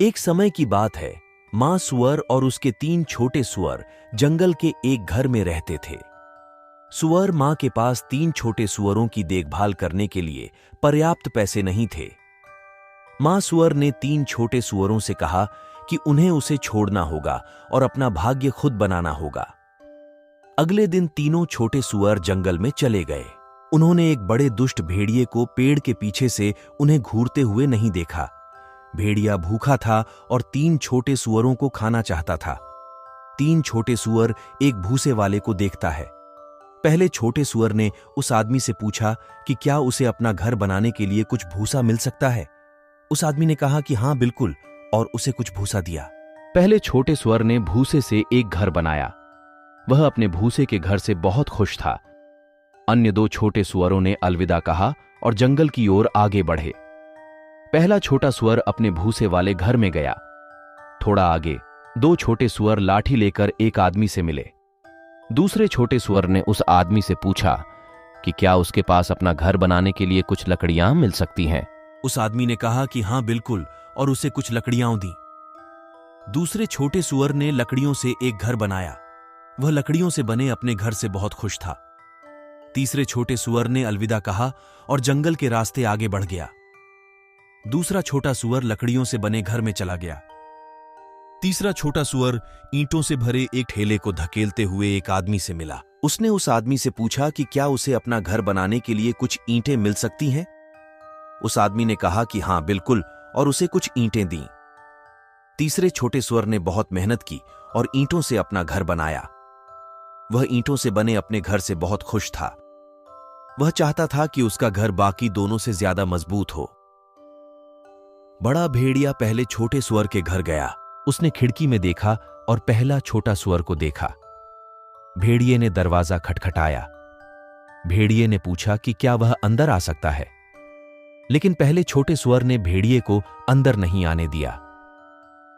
एक समय की बात है। मां सुअर और उसके 3 छोटे सुअर जंगल के एक घर में रहते थे। सुअर मां के पास 3 छोटे सुअरों की देखभाल करने के लिए पर्याप्त पैसे नहीं थे। मां सुअर ने 3 छोटे सुअरों से कहा कि उन्हें उसे छोड़ना होगा और अपना भाग्य खुद बनाना होगा। अगले दिन तीनों छोटे सुअर जंगल में चले गए। उन्होंने एक बड़े दुष्ट भेड़िए को पेड़ के पीछे से उन्हें घूरते हुए नहीं देखा। भेड़िया भूखा था और 3 छोटे सुअरों को खाना चाहता था। 3 छोटे सुअर एक भूसे वाले को देखता है। पहले छोटे सुअर ने उस आदमी से पूछा कि क्या उसे अपना घर बनाने के लिए कुछ भूसा मिल सकता है। उस आदमी ने कहा कि हाँ बिल्कुल, और उसे कुछ भूसा दिया। पहले छोटे सुअर ने भूसे से एक घर बनाया। वह अपने भूसे के घर से बहुत खुश था। अन्य 2 छोटे सुअरों ने अलविदा कहा और जंगल की ओर आगे बढ़े। पहला छोटा सुअर अपने भूसे वाले घर में गया। थोड़ा आगे 2 छोटे सुअर लाठी लेकर एक आदमी से मिले। दूसरे छोटे सुअर ने उस आदमी से पूछा कि क्या उसके पास अपना घर बनाने के लिए कुछ लकड़ियां मिल सकती हैं। उस आदमी ने कहा कि हाँ बिल्कुल, और उसे कुछ लकड़ियां दी। दूसरे छोटे सुअर ने लकड़ियों से एक घर बनाया। वह लकड़ियों से बने अपने घर से बहुत खुश था। तीसरे छोटे सुअर ने अलविदा कहा और जंगल के रास्ते आगे बढ़ गया। दूसरा छोटा सुअर लकड़ियों से बने घर में चला गया। तीसरा छोटा सुअर ईंटों से भरे एक ठेले को धकेलते हुए एक आदमी से मिला। उसने उस आदमी से पूछा कि क्या उसे अपना घर बनाने के लिए कुछ ईंटें मिल सकती हैं। उस आदमी ने कहा कि हाँ बिल्कुल, और उसे कुछ ईंटें दी। तीसरे छोटे सुअर ने बहुत मेहनत की और ईंटों से अपना घर बनाया। वह ईंटों से बने अपने घर से बहुत खुश था। वह चाहता था कि उसका घर बाकी दोनों से ज्यादा मजबूत हो। बड़ा भेड़िया पहले छोटे सुअर के घर गया। उसने खिड़की में देखा और पहला छोटा सुअर को देखा। भेड़िए ने दरवाजा खटखटाया। भेड़िए ने पूछा कि क्या वह अंदर आ सकता है, लेकिन पहले छोटे सुअर ने भेड़िए को अंदर नहीं आने दिया।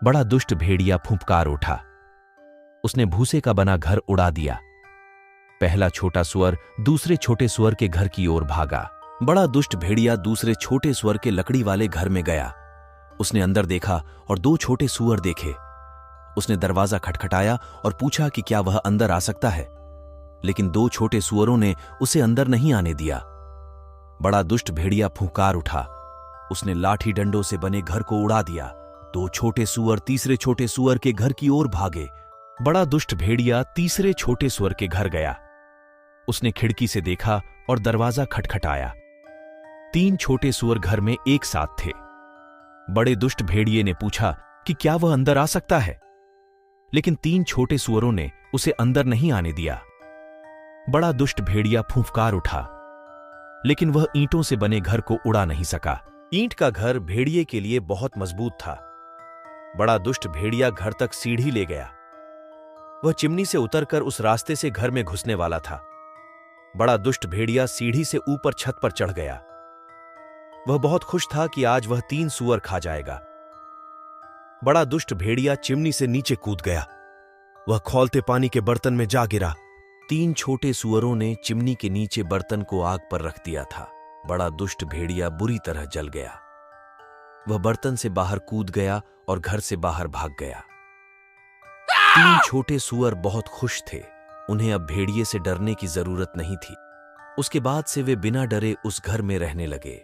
बड़ा दुष्ट भेड़िया फुंफकार उठा। उसने भूसे का बना घर उड़ा दिया। पहला छोटा सुअर दूसरे छोटे सुअर के घर की ओर भागा। बड़ा दुष्ट भेड़िया दूसरे छोटे सुअर के लकड़ी वाले घर में गया। उसने अंदर देखा और 2 छोटे सुअर देखे। उसने दरवाजा खटखटाया और पूछा कि क्या वह अंदर आ सकता है, लेकिन 2 छोटे सुअरों ने उसे अंदर नहीं आने दिया। बड़ा दुष्ट भेड़िया फुंकार उठा। उसने लाठी डंडों से बने घर को उड़ा दिया। 2 छोटे सुअर तीसरे छोटे सुअर के घर की ओर भागे। बड़ा दुष्ट भेड़िया तीसरे छोटे सुअर के घर गया। उसने खिड़की से देखा और दरवाजा खटखटाया। 3 छोटे सुअर घर में एक साथ थे। बड़े दुष्ट भेड़िए ने पूछा कि क्या वह अंदर आ सकता है, लेकिन 3 छोटे सुअरों ने उसे अंदर नहीं आने दिया। बड़ा दुष्ट भेड़िया फुंफकार उठा, लेकिन वह ईंटों से बने घर को उड़ा नहीं सका। ईंट का घर भेड़िए के लिए बहुत मजबूत था। बड़ा दुष्ट भेड़िया घर तक सीढ़ी ले गया। वह चिमनी से उतरकर उस रास्ते से घर में घुसने वाला था। बड़ा दुष्ट भेड़िया सीढ़ी से ऊपर छत पर चढ़ गया। वह बहुत खुश था कि आज वह 3 सुअर खा जाएगा। बड़ा दुष्ट भेड़िया चिमनी से नीचे कूद गया। वह खौलते पानी के बर्तन में जा गिरा। 3 छोटे सुअरों ने चिमनी के नीचे बर्तन को आग पर रख दिया था। बड़ा दुष्ट भेड़िया बुरी तरह जल गया। वह बर्तन से बाहर कूद गया और घर से बाहर भाग गया। 3 छोटे सुअर बहुत खुश थे। उन्हें अब भेड़िए से डरने की जरूरत नहीं थी। उसके बाद से वे बिना डरे उस घर में रहने लगे।